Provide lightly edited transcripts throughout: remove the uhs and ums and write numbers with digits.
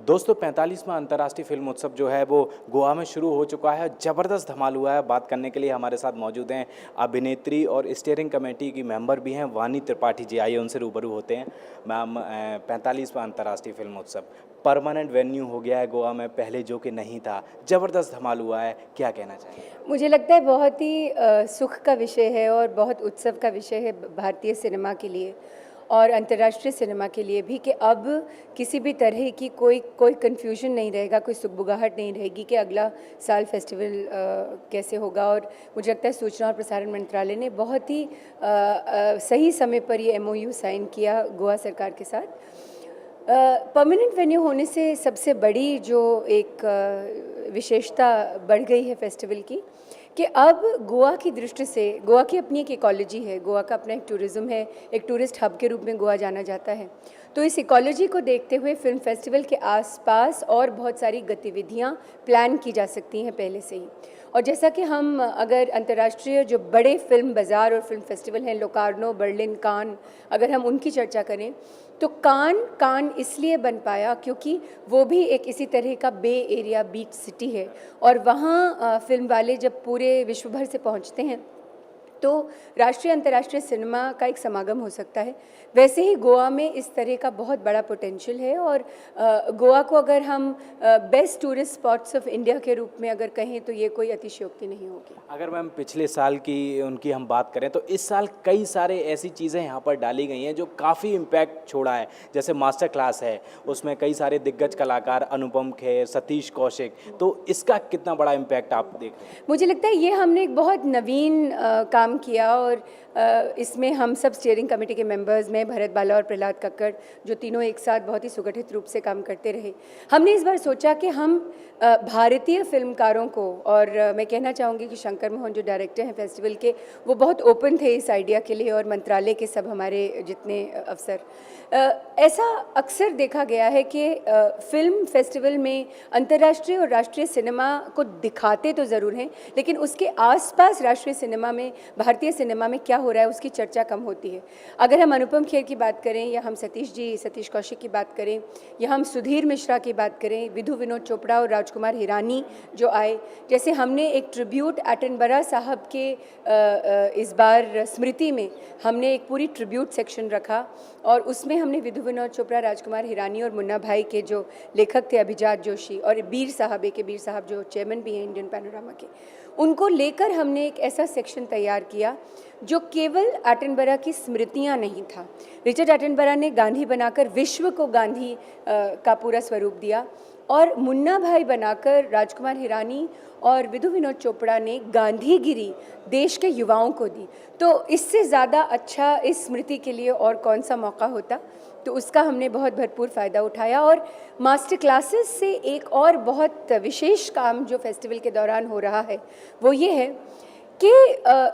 दोस्तों 45वां अंतर्राष्ट्रीय फिल्म उत्सव जो है वो गोवा में शुरू हो चुका है। ज़बरदस्त धमाल हुआ है। बात करने के लिए हमारे साथ मौजूद हैं अभिनेत्री और स्टीयरिंग कमेटी की मेंबर भी हैं वानी त्रिपाठी जी। आइए उनसे रूबरू होते हैं। मैम, 45वां अंतर्राष्ट्रीय फिल्म उत्सव परमानेंट वेन्यू हो गया है गोवा में, पहले जो कि नहीं था। ज़बरदस्त धमाल हुआ है, क्या कहना चाहिए? मुझे लगता है बहुत ही सुख का विषय है और बहुत उत्सव का विषय है भारतीय सिनेमा के लिए और अंतर्राष्ट्रीय सिनेमा के लिए भी कि अब किसी भी तरह की कोई कन्फ्यूजन नहीं रहेगा, कोई सुगबुगाहट नहीं रहेगी कि अगला साल फेस्टिवल कैसे होगा। और मुझे लगता है सूचना और प्रसारण मंत्रालय ने बहुत ही सही समय पर ये MOU साइन किया गोवा सरकार के साथ। परमानेंट वेन्यू होने से सबसे बड़ी जो एक विशेषता बढ़ गई है फेस्टिवल की कि अब गोवा की दृष्टि से, गोवा की अपनी एक इकोलॉजी है, गोवा का अपना एक टूरिज़्म है, एक टूरिस्ट हब के रूप में गोवा जाना जाता है। तो इस इकोलॉजी को देखते हुए फिल्म फेस्टिवल के आसपास और बहुत सारी गतिविधियां प्लान की जा सकती हैं पहले से ही। और जैसा कि हम अगर अंतर्राष्ट्रीय जो बड़े फिल्म बाज़ार और फिल्म फेस्टिवल हैं, लोकार्नो, बर्लिन, कान, अगर हम उनकी चर्चा करें तो कान इसलिए बन पाया क्योंकि वो भी एक इसी तरह का बे एरिया बीच सिटी है और वहाँ फिल्म वाले जब पूरे विश्व भर से पहुँचते हैं तो राष्ट्रीय अंतर्राष्ट्रीय सिनेमा का एक समागम हो सकता है। वैसे ही गोवा में इस तरह का बहुत बड़ा पोटेंशियल है और गोवा को अगर हम best tourist spots of India के रूप में अगर कहें तो ये कोई अतिशयोक्ति नहीं होगी। अगर मैम पिछले साल की उनकी हम बात करें तो इस साल कई सारे ऐसी चीज़ें यहाँ पर डाली गई हैं जो काफ़ी इम्पैक्ट छोड़ा है। जैसे मास्टर क्लास है, उसमें कई सारे दिग्गज कलाकार, अनुपम खेर, सतीश कौशिक, तो इसका कितना बड़ा इम्पैक्ट आप देख रहे हैं? मुझे लगता है ये हमने एक बहुत नवीन काम किया और इसमें हम सब स्टीयरिंग कमेटी के मेंबर्स में भरत बाला और प्रहलाद कक्कड़ जो तीनों एक साथ बहुत ही सुगठित रूप से काम करते रहे। हमने इस बार सोचा कि हम भारतीय फिल्मकारों को, और मैं कहना चाहूँगी कि शंकर मोहन जो डायरेक्टर हैं फेस्टिवल के, वो बहुत ओपन थे इस आइडिया के लिए और मंत्रालय के सब हमारे जितने अफसर। ऐसा अक्सर देखा गया है कि फिल्म फेस्टिवल में अंतर्राष्ट्रीय और राष्ट्रीय सिनेमा को दिखाते तो ज़रूर हैं लेकिन उसके आसपास राष्ट्रीय सिनेमा में, भारतीय सिनेमा में क्या हो रहा है उसकी चर्चा कम होती है। अगर हम अनुपम खेर की बात करें या हम सतीश कौशिक की बात करें या हम सुधीर मिश्रा की बात करें, विधु विनोद चोपड़ा और राजकुमार हिरानी जो आए, जैसे हमने एक ट्रिब्यूट एटनबरा साहब के इस बार स्मृति में हमने एक पूरी ट्रिब्यूट सेक्शन रखा और उसमें हमने विधु विनोद चोपड़ा, राजकुमार हिरानी और मुन्ना भाई के जो लेखक थे अभिजात जोशी और बीर साहब जो चेयरमैन भी हैं इंडियन पैनोरामा के, उनको लेकर हमने एक ऐसा सेक्शन तैयार किया जो केवल एटनबरा की स्मृतियां नहीं था। रिचर्ड एटनबरा ने गांधी बनाकर विश्व को गांधी का पूरा स्वरूप दिया और मुन्ना भाई बनाकर राजकुमार हिरानी और विधु विनोद चोपड़ा ने गांधीगिरी देश के युवाओं को दी। तो इससे ज़्यादा अच्छा इस स्मृति के लिए और कौन सा मौका होता, तो उसका हमने बहुत भरपूर फ़ायदा उठाया। और मास्टर क्लासेस से एक और बहुत विशेष काम जो फेस्टिवल के दौरान हो रहा है वो ये है कि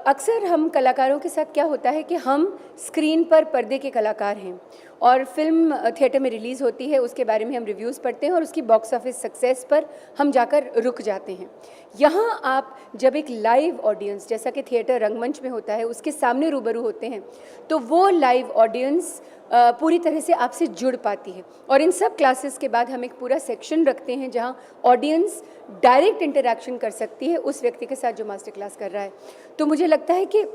अक्सर हम कलाकारों के साथ क्या होता है कि हम स्क्रीन पर पर्दे के कलाकार हैं और फिल्म थिएटर में रिलीज़ होती है, उसके बारे में हम रिव्यूज़ पढ़ते हैं और उसकी बॉक्स ऑफिस सक्सेस पर हम जाकर रुक जाते हैं। यहाँ आप जब एक लाइव ऑडियंस, जैसा कि थिएटर रंगमंच में होता है, उसके सामने रूबरू होते हैं तो वो लाइव ऑडियंस पूरी तरह से आपसे जुड़ पाती है। और इन सब क्लासेस के बाद हम एक पूरा सेक्शन रखते हैं जहाँ ऑडियंस डायरेक्ट इंटरैक्शन कर सकती है उस व्यक्ति के साथ जो मास्टर क्लास कर रहा है। तो मुझे लगता है कि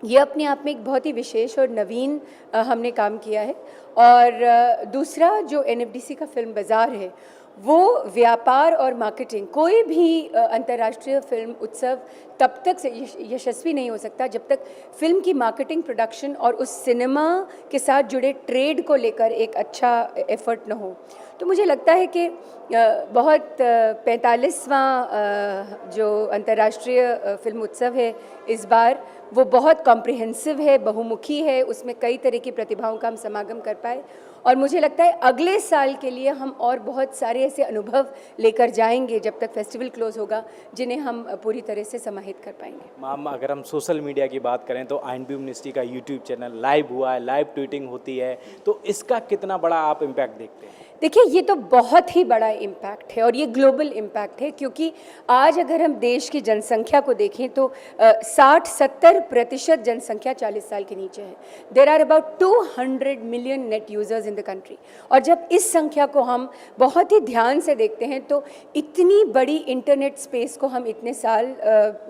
ये अपने आप में एक बहुत ही विशेष और नवीन हमने काम किया है। और दूसरा जो NFDC का फिल्म बाज़ार है वो व्यापार और मार्केटिंग, कोई भी अंतर्राष्ट्रीय फिल्म उत्सव तब तक से यशस्वी नहीं हो सकता जब तक फिल्म की मार्केटिंग, प्रोडक्शन और उस सिनेमा के साथ जुड़े ट्रेड को लेकर एक अच्छा एफर्ट न हो। तो मुझे लगता है कि बहुत 45वां जो अंतर्राष्ट्रीय फिल्म उत्सव है इस बार वो बहुत कॉम्प्रिहेंसिव है, बहुमुखी है, उसमें कई तरह की प्रतिभाओं का हम समागम कर पाए और मुझे लगता है अगले साल के लिए हम और बहुत सारे ऐसे अनुभव लेकर जाएंगे जब तक फेस्टिवल क्लोज होगा जिन्हें हम पूरी तरह से समाहित कर पाएंगे। मैम, अगर हम सोशल मीडिया की बात करें तो INB मिनिस्ट्री का YouTube चैनल लाइव हुआ है, लाइव ट्वीटिंग होती है, तो इसका कितना बड़ा आप इम्पैक्ट देखते हैं? देखिए, ये तो बहुत ही बड़ा इम्पैक्ट है और ये ग्लोबल इम्पैक्ट है, क्योंकि आज अगर हम देश की जनसंख्या को देखें तो 60-70% जनसंख्या 40 साल के नीचे है। There are about 200 million net users in the country, और जब इस संख्या को हम बहुत ही ध्यान से देखते हैं तो इतनी बड़ी इंटरनेट स्पेस को हम इतने साल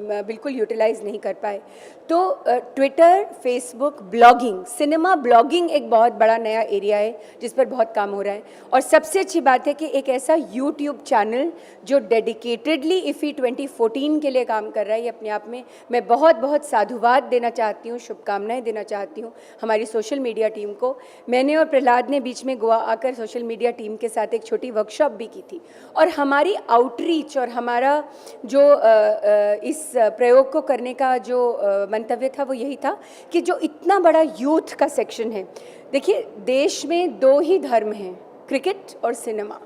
बिल्कुल यूटिलाइज नहीं कर पाए। तो Twitter, Facebook, blogging, cinema blogging एक बहुत बड़ा नया एरिया है जिस पर बहुत काम हो रहा है। और सबसे अच्छी बात है कि एक ऐसा यूट्यूब चैनल जो डेडिकेटेडली इफ़ी 2014 के लिए काम कर रहा है, ये अपने आप में मैं बहुत बहुत साधुवाद देना चाहती हूँ, शुभकामनाएं देना चाहती हूँ हमारी सोशल मीडिया टीम को। मैंने और प्रहलाद ने बीच में गोवा आकर सोशल मीडिया टीम के साथ एक छोटी वर्कशॉप भी की थी, और हमारी आउटरीच और हमारा जो इस प्रयोग को करने का जो मंतव्य था वो यही था कि जो इतना बड़ा यूथ का सेक्शन है, देखिए देश में 2 ही धर्म हैं, क्रिकेट और सिनेमा,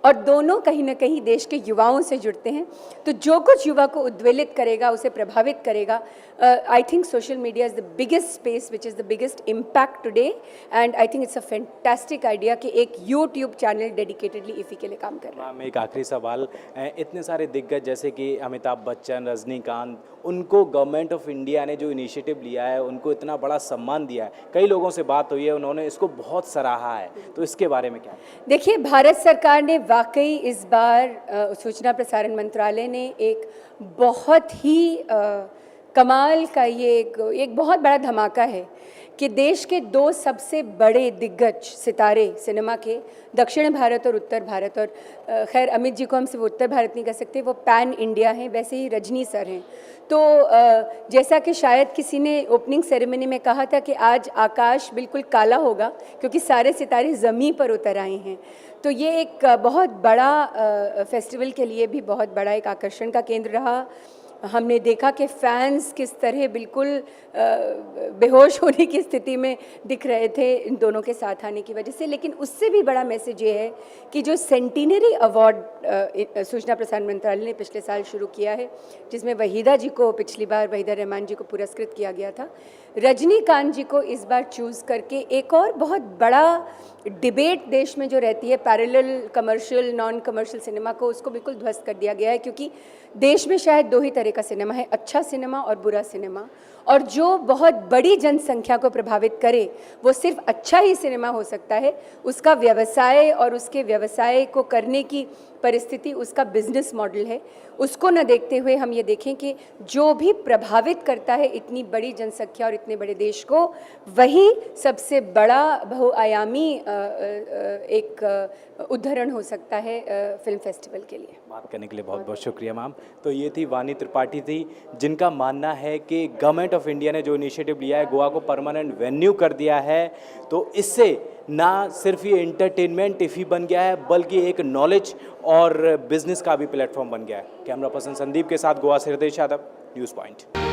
और दोनों कहीं ना कहीं देश के युवाओं से जुड़ते हैं। तो जो कुछ युवा को उद्वेलित करेगा, उसे प्रभावित करेगा, I think social media is the biggest space which is the biggest impact today, and I think it's a fantastic idea कि एक यूट्यूब चैनल डेडिकेटेडली इफ़ी के लिए काम कर रहा है। मैम, एक आखिरी सवाल, इतने सारे दिग्गज जैसे कि अमिताभ बच्चन, रजनीकांत, उनको गवर्नमेंट ऑफ इंडिया ने जो इनिशिएटिव लिया है, उनको इतना बड़ा सम्मान दिया है, कई लोगों से बात हुई है, उन्होंने इसको बहुत सराहा है, तो इसके बारे में क्या? देखिए, भारत सरकार ने वाकई इस बार सूचना प्रसारण मंत्रालय ने एक बहुत ही कमाल का ये एक बहुत बड़ा धमाका है कि देश के 2 सबसे बड़े दिग्गज सितारे सिनेमा के, दक्षिण भारत और उत्तर भारत, और खैर अमित जी को हम सिर्फ उत्तर भारत नहीं कह सकते, वो पैन इंडिया हैं, वैसे ही रजनी सर हैं। तो जैसा कि शायद किसी ने ओपनिंग सेरेमनी में कहा था कि आज आकाश बिल्कुल काला होगा क्योंकि सारे सितारे ज़मीन पर उतर आए हैं, तो ये एक बहुत बड़ा फेस्टिवल के लिए भी बहुत बड़ा एक आकर्षण का केंद्र रहा। हमने देखा कि फैंस किस तरह बिल्कुल बेहोश होने की स्थिति में दिख रहे थे इन दोनों के साथ आने की वजह से। लेकिन उससे भी बड़ा मैसेज ये है कि जो सेंटिनरी अवार्ड सूचना प्रसारण मंत्रालय ने पिछले साल शुरू किया है, जिसमें वहीदा जी को पिछली बार, वहीदा रहमान जी को पुरस्कृत किया गया था, रजनीकांत जी को इस बार चूज़ करके एक और बहुत बड़ा डिबेट देश में जो रहती है parallel commercial non commercial cinema को, उसको बिल्कुल ध्वस्त कर दिया गया है। क्योंकि देश में शायद 2 ही तरह का सिनेमा है, अच्छा सिनेमा और बुरा सिनेमा, और जो बहुत बड़ी जनसंख्या को प्रभावित करे वो सिर्फ अच्छा ही सिनेमा हो सकता है। उसका व्यवसाय और उसके व्यवसाय को करने की परिस्थिति उसका बिजनेस मॉडल है। उसको न देखते हुए हम ये देखें कि जो भी प्रभावित करता है इतनी बड़ी जनसंख्या और इतने बड़े देश को, वही सबसे बड़ा बहुआयामी एक उदाहरण हो सकता है फिल्म फेस्टिवल के लिए। बात करने के लिए बहुत बहुत शुक्रिया मैम। तो ये थी वानी त्रिपाठी थी, जिनका मानना है कि गवर्नमेंट ऑफ इंडिया ने जो इनिशिएटिव लिया है, गोवा को परमानेंट वेन्यू कर दिया है, तो इससे ना सिर्फ ये एंटरटेनमेंट इफ़ी बन गया है, बल्कि एक नॉलेज और बिजनेस का भी प्लेटफॉर्म बन गया है। कैमरा पर्सन संदीप के साथ गोवा से हृदय यादव, न्यूज़ पॉइंट।